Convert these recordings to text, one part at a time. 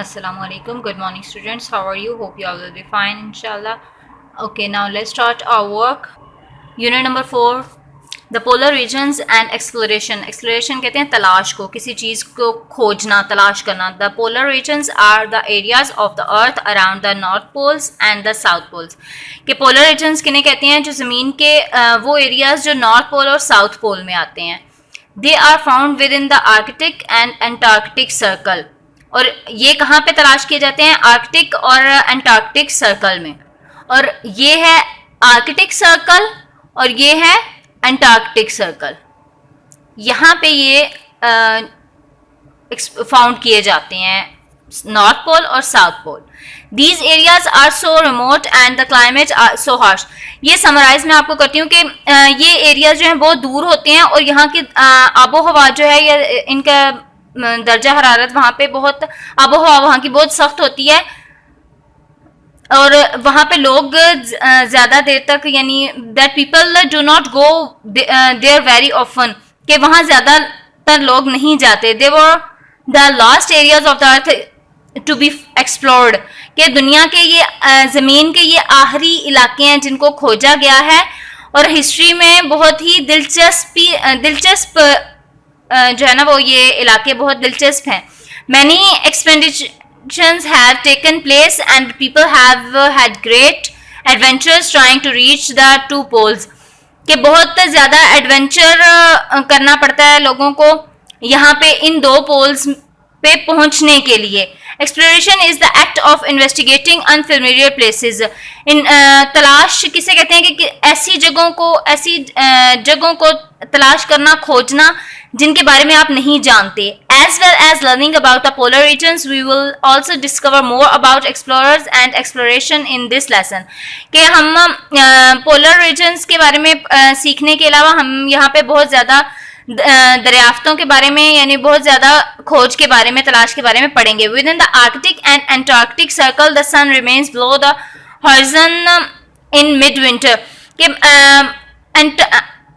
Assalamualaikum. Good morning, students. How are you? Hope you all will be fine, inshallah. Okay, now let's start our work. Unit number 4, the polar regions and exploration. Exploration कहते हैं तलाश को, किसी चीज़ को खोजना, तलाश करना. The polar regions are the areas of the earth around the north poles and the south poles. कि polar regions किन्हें कहते हैं? जो ज़मीन के वो areas जो north pole और south pole में आते हैं. They are found within the Arctic and Antarctic circle. और ये कहाँ पे तलाश किए जाते हैं? आर्कटिक और एंटार्क्टिक सर्कल में. और ये है आर्कटिक सर्कल और ये है एंटार्क्टिक सर्कल. यहाँ पे ये फाउंड किए जाते हैं नॉर्थ पोल और south pole. These areas are so remote and the climate are so harsh. ये समराइज मैं आपको करती हूँ कि ये एरियाज जो हैं बहुत दूर होते हैं और यहाँ की आबो हवा जो है या इनका दर्जा हरारत वहाँ पे बहुत, आबो हवा वहाँ की बहुत सख्त होती है और वहाँ पे लोग ज़्यादा देर तक, यानी that people do not go there very often, कि वहाँ ज़्यादातर लोग नहीं जाते. They were the last areas of the earth to be explored, कि दुनिया के ये ज़मीन के ये आखिरी इलाके हैं जिनको खोजा गया है और हिस्ट्री में बहुत ही दिलचस्प जो है ना वो ये इलाके बहुत दिलचस्प हैं. Many expeditions have taken place and people have had great adventures trying to reach the two poles, कि बहुत ज़्यादा एडवेंचर करना पड़ता है लोगों को यहाँ पे इन दो पोल्स पे पहुँचने के लिए. Exploration is the act of investigating unfamiliar places. इन तलाश किसे कहते हैं? कि ऐसी जगहों को तलाश करना, खोजना जिनके बारे में आप नहीं जानते. As well as learning about the polar regions we will also discover more about explorers and exploration in this lesson. कि हम पोलर रीजन्स के बारे में सीखने के अलावा हम यहाँ पे बहुत ज़्यादा दरियाफ्तों के बारे में, यानी बहुत ज़्यादा खोज के बारे में, तलाश के बारे में पढ़ेंगे. Within the Arctic and Antarctic circle the sun remains below the horizon in mid winter. कि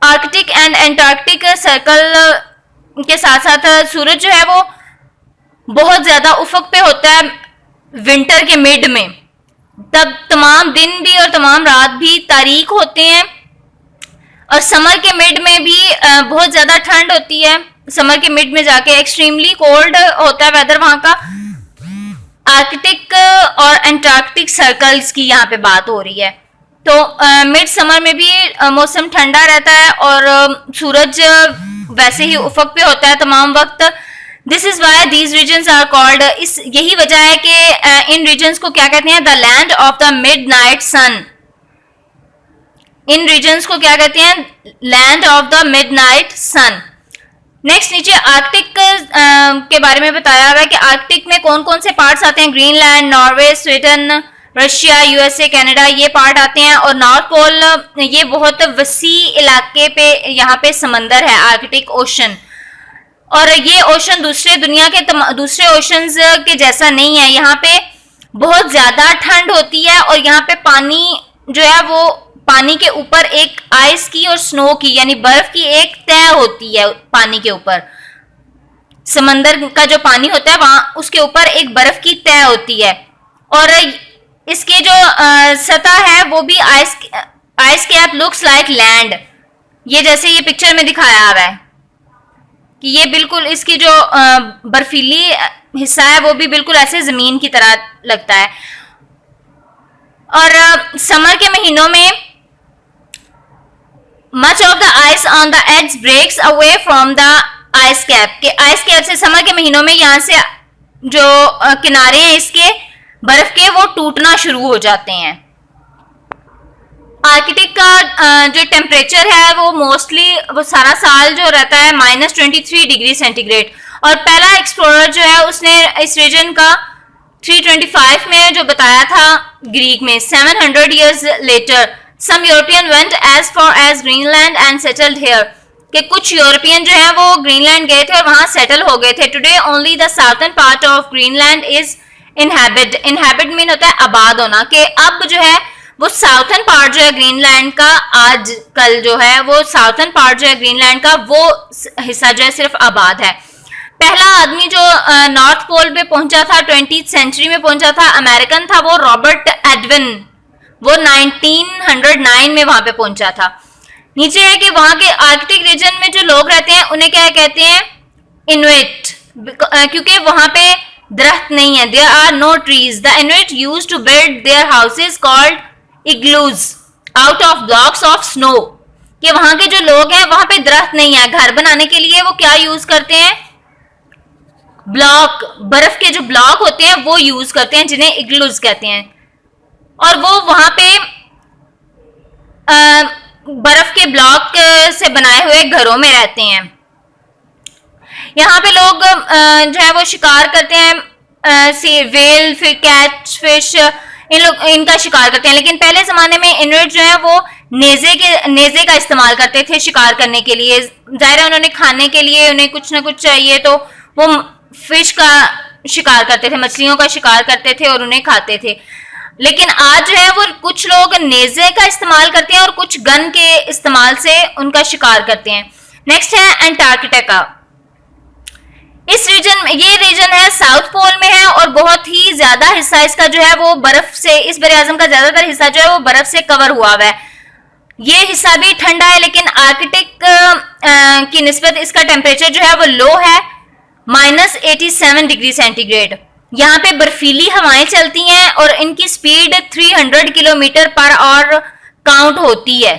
आर्कटिक एंड एंटार्क्टिक सर्कल के साथ साथ सूरज जो है वो बहुत ज़्यादा उफक पे होता है विंटर के मिड में. तब तमाम दिन भी और तमाम रात भी तारीक होते हैं और समर के मिड में भी बहुत ज़्यादा ठंड होती है. समर के मिड में जाके एक्सट्रीमली कोल्ड होता है वेदर वहाँ का. आर्कटिक और एंटार्क्टिक सर्कल्स की यहाँ पे बात हो रही है. तो मिड समर में भी मौसम ठंडा रहता है और सूरज वैसे ही उफक पे होता है तमाम वक्त. This is why these regions are called, इस यही वजह है कि इन रीजन्स को क्या कहते हैं? The land of the midnight sun. इन रीजन्स को क्या कहते हैं? Land of the midnight sun. Next नीचे आर्कटिक के बारे में बताया हुआ है कि आर्कटिक में कौन कौन से पार्ट्स आते हैं? Greenland, Norway, Sweden, Russia, USA, Canada, ये पार्ट आते हैं. और नॉर्थ पोल ये बहुत वसी इलाके पे, यहाँ पे समंदर है, आर्कटिक ओशन. और ये ओशन दूसरे दुनिया के दूसरे ओशंस के जैसा नहीं है. यहाँ पे बहुत ज़्यादा ठंड होती है और यहाँ पे पानी जो है वो पानी के ऊपर एक आइस की और स्नो की, यानी बर्फ की एक तह होती है पानी के ऊपर. समंदर का जो पानी होता है वहाँ उसके ऊपर एक बर्फ की तह होती है और इसके जो सतह है वो भी ice cap looks like land. ये जैसे ये पिक्चर में दिखाया हुआ है कि ये बिल्कुल इसकी जो बर्फीली हिस्सा है वो भी बिल्कुल ऐसे जमीन की तरह लगता है. और समर के महीनों में much of the ice on the edges breaks away from the ice cap. के आइस कैप से समर के महीनों में यहाँ से जो किनारे हैं इसके बर्फ के वो टूटना शुरू हो जाते हैं. आर्कटिक का जो टेम्परेचर है वो मोस्टली वो सारा साल जो रहता है -23 डिग्री सेंटीग्रेड. और पहला एक्सप्लोरर जो है उसने इस रीजन का 325 में जो बताया था ग्रीक में. 700 years later some European went as far as Greenland and settled here. कि कुछ यूरोपियन जो है वो ग्रीनलैंड गए थे और वहां सेटल हो गए थे. Today only the southern part of Greenland is inhabit mean होता है आबाद होना. कि अब जो है वो साउथर्न पार्ट जो है ग्रीनलैंड का, आज कल जो है वो साउथर्न पार्ट जो है ग्रीनलैंड का वो हिस्सा जो है सिर्फ आबाद है. पहला आदमी जो नॉर्थ पोल पे पहुंचा था 20th सेंचुरी में पहुंचा था, अमेरिकन था, वो रॉबर्ट एडविन, वो 1909 में वहां पे पहुंचा था। नीचे है कि वहां के आर्कटिक रीजन में जो लोग रहते हैं उन्हें क्या कहते हैं, इनुइट, क्योंकि वहां पे दरख्त नहीं है, there are no trees. The Inuit used to build their houses called igloos out of blocks of snow. कि वहां के जो लोग हैं वहां पे दरख्त नहीं है, घर बनाने के लिए वो क्या यूज करते हैं, ब्लॉक, बर्फ के जो ब्लॉक होते हैं वो यूज करते हैं, जिन्हें इग्लूज कहते हैं। और वो वहां पे बर्फ के ब्लॉक से बनाए हुए घरों में रहते हैं। यहाँ पे लोग जो है वो शिकार करते हैं, वेल, फिर कैच फिश, इनका शिकार करते हैं। लेकिन पहले जमाने में इनुइट जो है वो नेजे का इस्तेमाल करते थे शिकार करने के लिए। जाहिर है उन्होंने खाने के लिए उन्हें कुछ ना कुछ चाहिए, तो वो फिश का शिकार करते थे, मछलियों का शिकार करते थे और उन्हें खाते थे। लेकिन आज जो है वो कुछ लोग नेजे का इस्तेमाल करते हैं और कुछ गन के इस्तेमाल से उनका शिकार करते हैं। नेक्स्ट है अंटार्कटिका। इस रीजन में, ये रीजन है साउथ पोल में है और बहुत ही ज्यादा हिस्सा इसका जो है वो बर्फ से, इस बरे आजम का ज्यादातर हिस्सा जो है वो बर्फ से कवर हुआ हुआ है। ये हिस्सा भी ठंडा है, लेकिन आर्कटिक की निस्बत इसका टेम्परेचर जो है वो लो है, -87 डिग्री सेंटीग्रेड। यहाँ पे बर्फीली हवाएं चलती हैं और इनकी speed 300 kilometre per hour count होती है।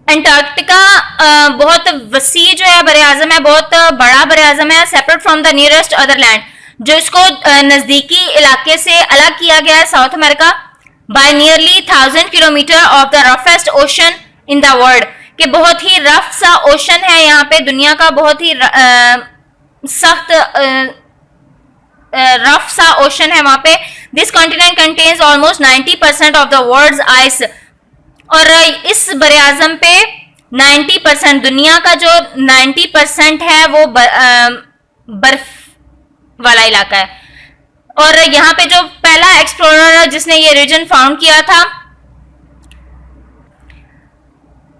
अंटार्कटिका बहुत वसी जो है बरे आजम है, बहुत बड़ा बरे आजम है, separate from the nearest other land, जो इसको नजदीकी इलाके से अलग किया गया है south America bye nearly 1000 kilometre of the roughest ocean in the world. कि बहुत ही रफ सा ओशन है यहाँ पे, दुनिया का बहुत ही सख्त रफ सा ओशन है वहां पे। This continent contains almost 90% of the world's ice. और इस बरे आजम पे 90%, दुनिया का जो 90% है वो बर्फ वाला इलाका है। और यहाँ पे जो पहला एक्सप्लोरर जिसने ये रीजन फाउंड किया था,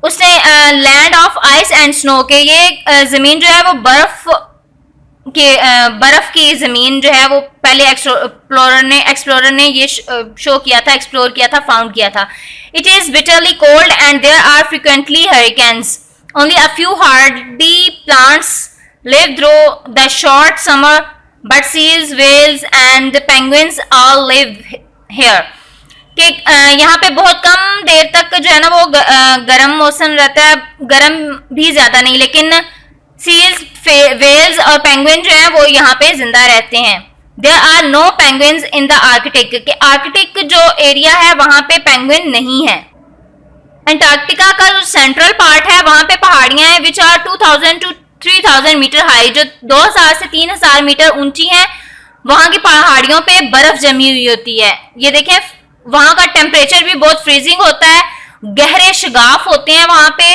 उसने land of ice and snow के, ये जमीन जो है वो बर्फ की जमीन जो है वो पहले एक्सप्लोरर ने ये शो किया था, एक्सप्लोर किया था, फाउंड किया था। It is bitterly cold and there are frequently hurricanes. Only a few hardy plants live through the short summer, but seals, whales and penguins all live here. कि यहाँ पे बहुत कम देर तक जो है ना वो गर्म मौसम रहता है, गर्म भी ज्यादा नहीं, लेकिन सील्स, व्हेल्स और पेंगुइन जो है वो यहाँ पे जिंदा रहते हैं। There are no penguins in the Arctic, कि आर्कटिक जो एरिया है वहां पे पेंगुइन नहीं है। अंटार्कटिका का जो सेंट्रल पार्ट है वहां पे पहाड़ियां हैं which are 2000 to 3000 metre high, जो 2000 से 3000 मीटर ऊंची हैं। वहां की पहाड़ियों पे बर्फ जमी हुई होती है। ये देखें, वहां का टेम्परेचर भी बहुत फ्रीजिंग होता है, गहरे शगाफ होते हैं वहां पे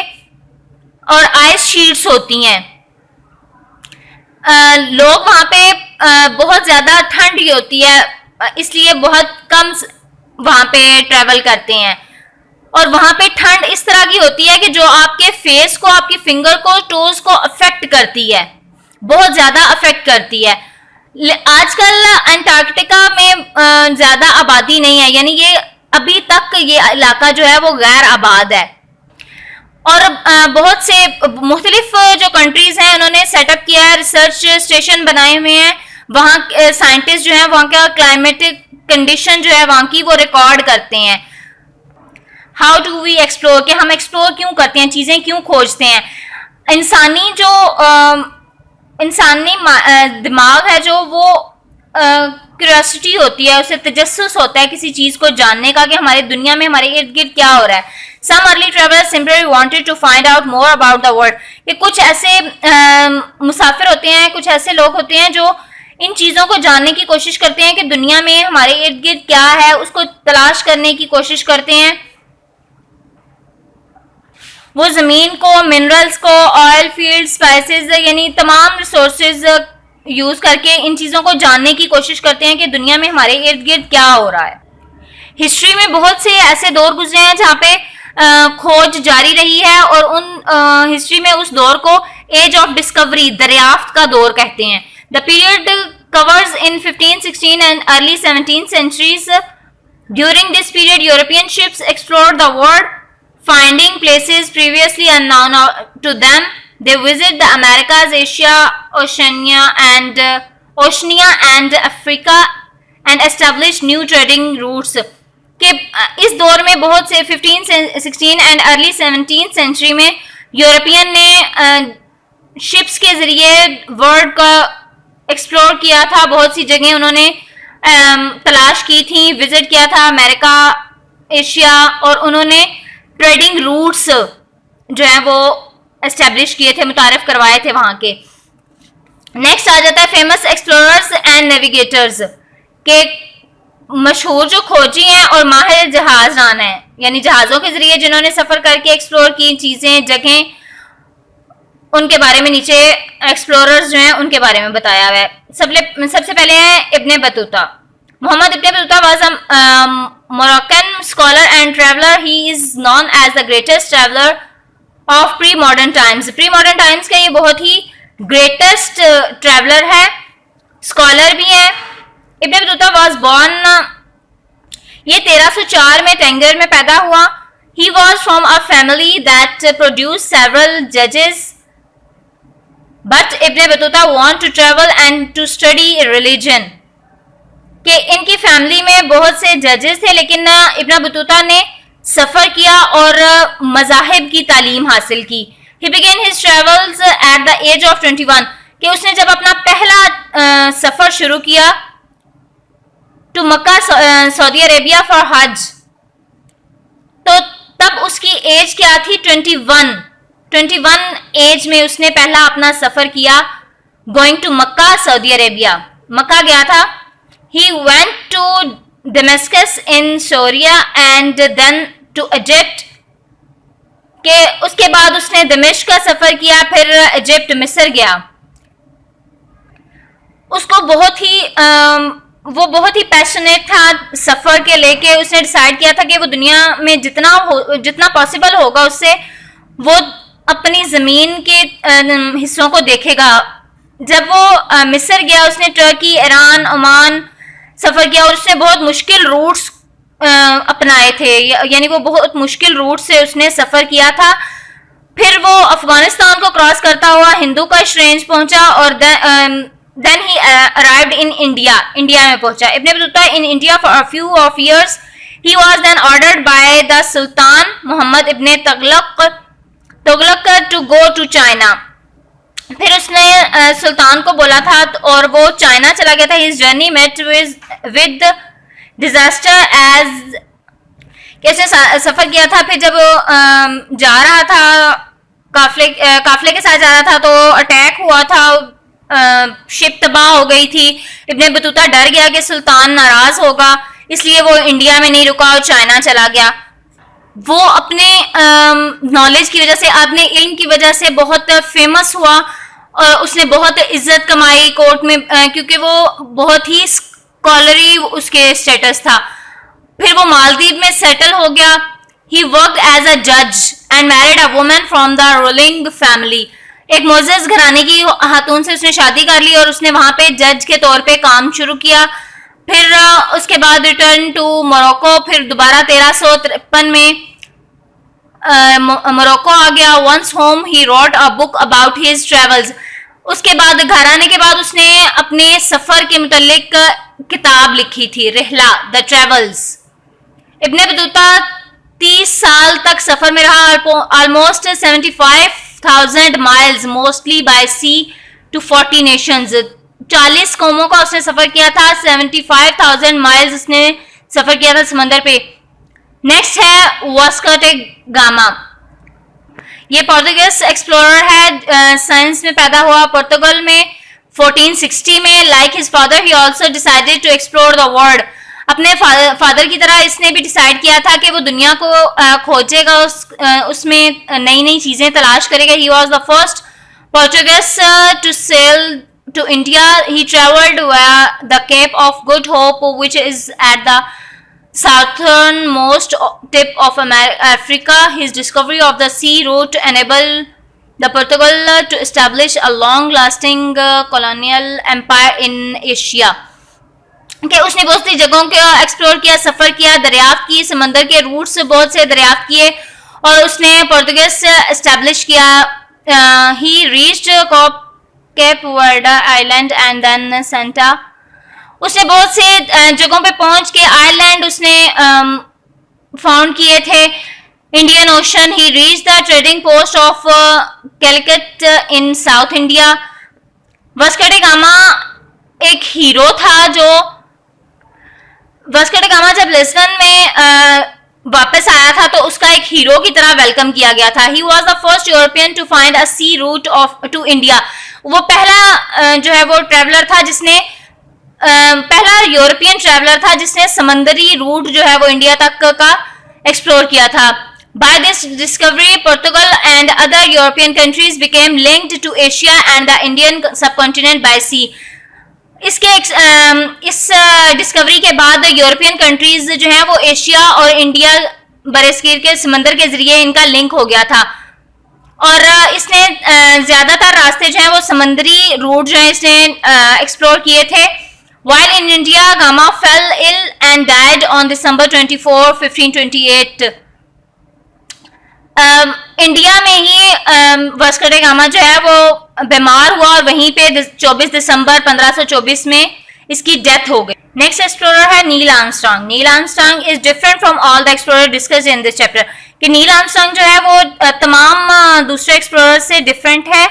और आइस शीट्स होती हैं। लोग वहां पे बहुत ज्यादा ठंड ही होती है, इसलिए बहुत कम वहां पे ट्रेवल करते हैं। और वहां पे ठंड इस तरह की होती है कि जो आपके फेस को, आपकी फिंगर को, टोज को अफेक्ट करती है, बहुत ज्यादा अफेक्ट करती है। आजकल अंटार्कटिका में ज्यादा आबादी नहीं है, यानी ये अभी तक ये इलाका जो है वो गैर आबाद है। और बहुत से मुख्तलिफ जो कंट्रीज हैं उन्होंने सेटअप किया है, रिसर्च स्टेशन बनाए हुए हैं। वहाँ साइंटिस्ट जो है वहाँ का क्लाइमेटिक कंडीशन जो है वहाँ की वो रिकॉर्ड करते हैं। हाउ डू वी एक्सप्लोर, कि हम एक्सप्लोर क्यों करते हैं, चीजें क्यों खोजते हैं। इंसानी जो इंसानी दिमाग है जो वो क्यूरियोसिटी होती है, उसे तजस्सुस होता है किसी चीज को जानने का कि हमारी दुनिया में हमारे इर्द गिर्द क्या हो रहा है। Some early travelers simply wanted to find out more about the world। कि कुछ ऐसे मुसाफिर होते हैं, कुछ ऐसे लोग होते हैं जो इन चीजों को जानने की कोशिश करते हैं कि दुनिया में हमारे इर्द गिर्द क्या है, उसको तलाश करने की कोशिश करते हैं। वो जमीन को, मिनरल्स को, ऑयल फील्ड, स्पाइसेस, यानी तमाम रिसोर्सेज यूज करके इन चीजों को जानने की कोशिश करते हैं कि दुनिया में हमारे इर्द गिर्द क्या हो रहा है। हिस्ट्री में बहुत से ऐसे दौर गुजरे हैं जहाँ पे खोज जारी रही है और उन हिस्ट्री में उस दौर को एज ऑफ डिस्कवरी, दरियाफ्त का दौर कहते हैं. The period covers in 15, 16 and early 17th centuries. During this period, European ships explored the world, finding places previously unknown to them. They visit the Americas, Asia, Oceania and Africa and established new trading routes. कि इस दौर में बहुत से 15, 16 and early 17th century में European ने ships के जरिए वर्ल्ड का एक्सप्लोर किया था. बहुत सी जगह उन्होंने तलाश की थी, विजिट किया था अमेरिका, एशिया, और उन्होंने ट्रेडिंग रूट्स जो है वो एस्टेब्लिश किए थे, मुतारिफ करवाए थे वहां के. नेक्स्ट आ जाता है फेमस एक्सप्लोरर्स एंड नेविगेटर्स के मशहूर जो खोजी हैं और माहिर जहाजरान हैं, यानी जहाज़ों के जरिए जिन्होंने सफ़र करके एक्सप्लोर की चीज़ें, जगहें, उनके बारे में नीचे एक्सप्लोरर्स जो हैं उनके बारे में बताया हुआ है. सबसे पहले है Ibn Battuta. Muhammad Ibn Battuta was a Moroccan scholar and traveller. He is known as the greatest traveller of pre modern times. Pre modern times का ये बहुत ही ग्रेटेस्ट ट्रैवलर है, स्कॉलर भी है. इब्ने बतूता वाज बॉर्न, ये 1304 में तेंगर में पैदा हुआ. He was from a family that produce several जजेस, but Ibn Battuta want to travel and to study religion. कि इनकी फैमिली में बहुत से जजेस थे, लेकिन इब्ने बतूता ने सफ़र किया और मज़ाहिब की तालीम हासिल की. He began his travels at the age of 21. कि उसने जब अपना पहला सफ़र शुरू किया to Mecca, Saudi Arabia for Hajj, तो तब उसकी एज क्या थी? 21 एज में उसने पहला अपना सफर किया, going to Mecca, Saudi Arabia. Mecca गया था. He went to Damascus in Syria and then to Egypt. के उसके बाद उसने दमिश्क का सफर किया, फिर इजिप्ट, मिस्र गया. उसको वो बहुत ही पैशनेट था सफर के लेके. उसने डिसाइड किया था कि वो दुनिया में जितना पॉसिबल होगा उससे वो अपनी जमीन के हिस्सों को देखेगा. जब वो मिस्र गया, उसने टर्की, ईरान, ओमान सफर किया और उसने बहुत मुश्किल रूट्स अपनाए थे, यानी वो बहुत मुश्किल रूट से उसने सफर किया था. फिर वो अफगानिस्तान को क्रॉस करता हुआ हिंदू कश रेंज पहुंचा और then he arrived in India में पहुंचा. Ibn Battuta in India for a few of years. He was then ordered by the sultan Muhammad Ibn Tughlaq to go to China. फिर उसने सुल्तान को बोला था और वो चाइना चला गया था. His journey met with disaster as, कैसे सफर किया था. फिर जब जा रहा था, काफले के साथ जा रहा था, तो अटैक हुआ था, शिप तबाह हो गई थी. इब्ने बतूता डर गया कि सुल्तान नाराज होगा, इसलिए वो इंडिया में नहीं रुका और चाइना चला गया. वो अपने नॉलेज की वजह से, अपने इल्म की वजह से बहुत फेमस हुआ और उसने बहुत इज्जत कमाई कोर्ट में, क्योंकि वो बहुत ही स्कॉलरी उसके स्टेटस था. फिर वो मालदीव में सेटल हो गया. ही वर्कड एज अ जज and married a woman from the ruling family. एक मोजेस घराने की खातून से उसने शादी कर ली और उसने वहां पे जज के तौर पे काम शुरू किया. फिर उसके बाद रिटर्न टू मोरक्को. फिर दोबारा 1353 में मोरक्को आ गया. Once home he wrote a book about his travels. उसके बाद घर आने के बाद उसने अपने सफर के मुतालिक किताब लिखी थी, Rihla, the travels. Ibn Battuta 30 साल तक सफर में रहा. Almost 75,000 miles mostly by sea to 40 nations. 40 कौमों का उसने सफर किया था. 75,000 माइल्स उसने सफर किया था समंदर पे. नेक्स्ट है वास्को ड गामा. ये पोर्तुगीज एक्सप्लोरर है. साइंस में पैदा हुआ पोर्तुगल में 1460 में. Like his father he also decided to explore the world. अपने फादर की तरह इसने भी डिसाइड किया था कि वो दुनिया को खोजेगा, उसमें नई नई चीजें तलाश करेगा. He was the first Portuguese to sail to India. He traveled via the Cape of Good Hope, which is at the southernmost tip of Africa. His discovery of the sea route enabled the Portugal to establish a long lasting colonial empire in Asia, कि उसने बहुत सी जगहों को explore किया, सफर किया, दरियाफ्त की, समंदर के रूट से बहुत से दरियाफ्त किए और उसने पोर्टुगीज से एस्टैब्लिश किया. He reached Cape Verde island and then Santa. उसने बहुत से जगहों पे पहुंच के आइलैंड उसने फाउंड किए थे. Indian ocean. He reach the trading post of Calicut in south India. Vasco D gamma एक हीरो था जो वास्को डी गामा जब लिस्बन में वापस आया था तो उसका एक हीरो की तरह वेलकम किया गया था. He was the first European to find a sea route of to India. वो पहला जो है वो ट्रेवलर था जिसने पहला यूरोपियन ट्रेवलर था जिसने समंदरी रूट जो है वो इंडिया तक का एक्सप्लोर किया था. By this discovery, Portugal and other European countries became linked to Asia and the Indian subcontinent by sea. इस डिस्कवरी के बाद यूरोपियन कंट्रीज जो हैं वो एशिया और इंडिया बरसगीर के समंदर के जरिए इनका लिंक हो गया था और इसने ज्यादातर रास्ते जो हैं वो समंदरी रूट जो है इसने एक्सप्लोर किए थे. While in India, Gama fell ill and died on December 24, 1528. India में ही वास्को डी गामा जो है वो बीमार हुआ और वहीं पे 24 दिसंबर 1524 में इसकी डेथ हो गई. नेक्स्ट एक्सप्लोरर है Neil Armstrong. Neil Armstrong is different from all the explorer discussed in this chapter. कि नील आर्मस्ट्रांग जो है वो तमाम दूसरे एक्सप्लोरर से डिफरेंट है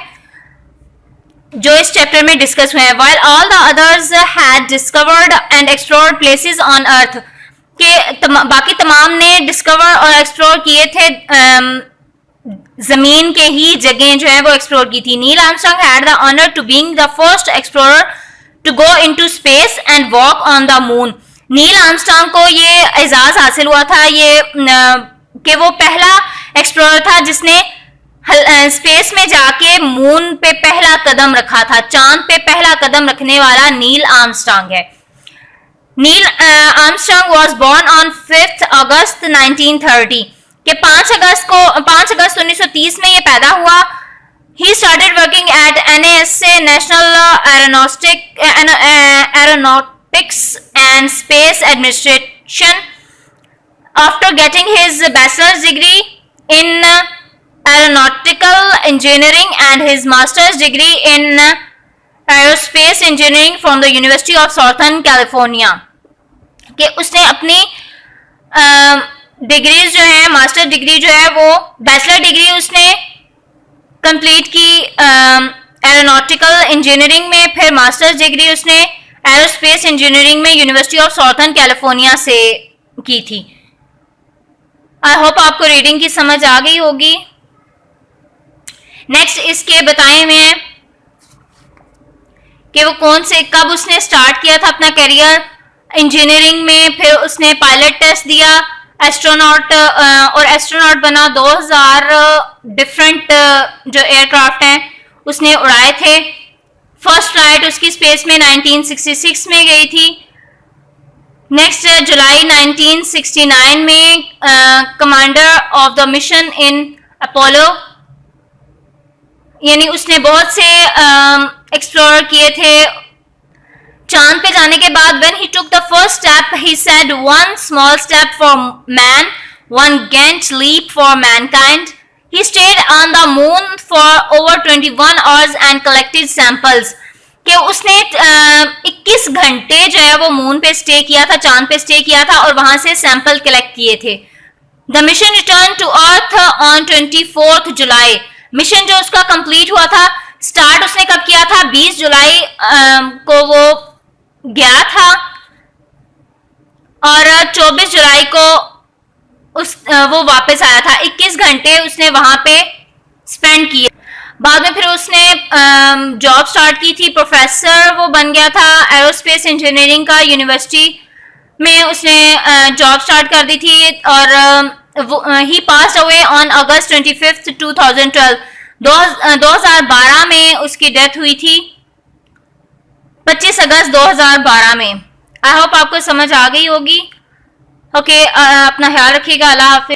जो इस चैप्टर में डिस्कस हुए हैं. While all the others had discovered and explored places on earth, के बाकी तमाम ने डिस्कवर और एक्सप्लोर किए थे जमीन के ही जगह जो है वो एक्सप्लोर की थी. Neil Armstrong had the honour to being the first explorer to go into space and walk on the moon. Neil Armstrong को ये एजाज हासिल हुआ था ये कि वो पहला एक्सप्लोरर था जिसने स्पेस में जाके मून पे पहला कदम रखा था. चांद पे पहला कदम रखने वाला नील आर्मस्ट्रांग है. Neil Armstrong was born on 5 अगस्त 1930 के 5 अगस्त 1930 में ये पैदा हुआ. He started working at NASA National Aeronautics and Space Administration after getting his bachelor's degree in aeronautical engineering and his master's degree in aerospace engineering from the University of Southern California. कि उसने अपनी degrees जो है master degree जो है वो bachelor degree उसने complete की एरोनॉटिकल इंजीनियरिंग में, फिर मास्टर्स डिग्री उसने एरोस्पेस इंजीनियरिंग में यूनिवर्सिटी ऑफ सॉर्थर्न कैलिफोर्निया से की थी. आई होप आपको रीडिंग की समझ आ गई होगी. नेक्स्ट इसके बताए में कि वो कब उसने स्टार्ट किया था अपना करियर इंजीनियरिंग में, फिर उसने पायलट टेस्ट दिया, एस्ट्रोनॉट और एस्ट्रोनॉट बना. 2000 डिफरेंट जो एयरक्राफ्ट हैं उसने उड़ाए थे. फर्स्ट फ्लाइट उसकी स्पेस में 1966 में गई थी. नेक्स्ट जुलाई 1969 में commander of the mission in Apollo, यानी उसने बहुत से एक्सप्लोर किए थे. चांद पे जाने के बाद when he took the first step he said one small step for man, one giant leap for mankind. He stayed on the moon for over 21 hours and collected samples. कि उसने 21 घंटे जो है वो मून पे स्टे किया था, चांद पे स्टे किया था और वहां से सैंपल कलेक्ट किए थे. The mission returned to Earth on 24th July. Mission जो उसका कंप्लीट हुआ था, स्टार्ट उसने कब किया था? 20 जुलाई को वो गया था और 24 जुलाई को वो वापस आया था. 21 घंटे उसने वहां पे स्पेंड किए. बाद में फिर उसने जॉब स्टार्ट की थी, प्रोफेसर वो बन गया था एरोस्पेस इंजीनियरिंग का. यूनिवर्सिटी में उसने जॉब स्टार्ट कर दी थी और he passed away on August 25th 2012. 2012 में उसकी डेथ हुई थी, 25 अगस्त 2012 में. आई होप आपको समझ आ गई होगी. ओके, अपना ख्याल रखिएगा. अल्लाह हाफिज.